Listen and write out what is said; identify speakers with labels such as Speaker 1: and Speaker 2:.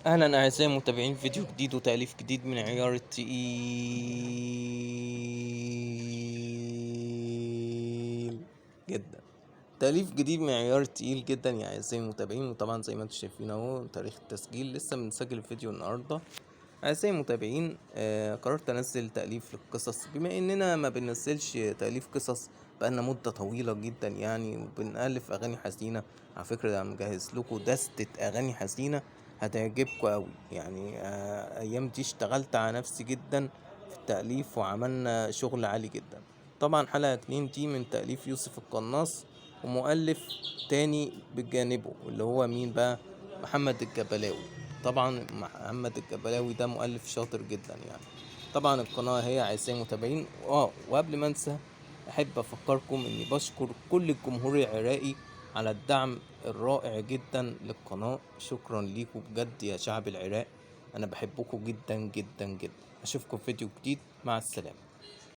Speaker 1: أهلا أعزائي المتابعين، فيديو جديد وتأليف جديد من عيار التقيل جدا. تأليف جديد من عيار تقيل جدا يا أعزائي المتابعين. وطبعا زي ما انتم شايفين اهو تاريخ التسجيل، لسه بنسجل الفيديو النهاردة. أعزائي المتابعين، قررت أنزل تأليف للقصص، بما إننا ما بننزلش تأليف قصص بقالنا مدة طويلة جدا يعني، وبنألف أغاني حزينة. على فكرة أنا مجهز لكم دستة أغاني حزينة هتعجبكم أوي يعني. أيام دي اشتغلت على نفسي جدا في التأليف، وعملنا شغل عالي جدا. طبعا حلقة 2 دي من تأليف يوسف القناص، ومؤلف تاني بجانبه اللي هو مين بقى؟ محمد الجبلاوي. طبعا محمد الجبلاوي ده مؤلف شاطر جدا يعني. طبعا القناة هي أعزائي المتابعين. وقبل ما انسى، احب افكركم اني بشكر كل الجمهور العراقي على الدعم الرائع جدا للقناة. شكرا ليكم بجد يا شعب العراق، انا بحبكم جدا جدا جدا. اشوفكم في فيديو جديد، مع السلامة.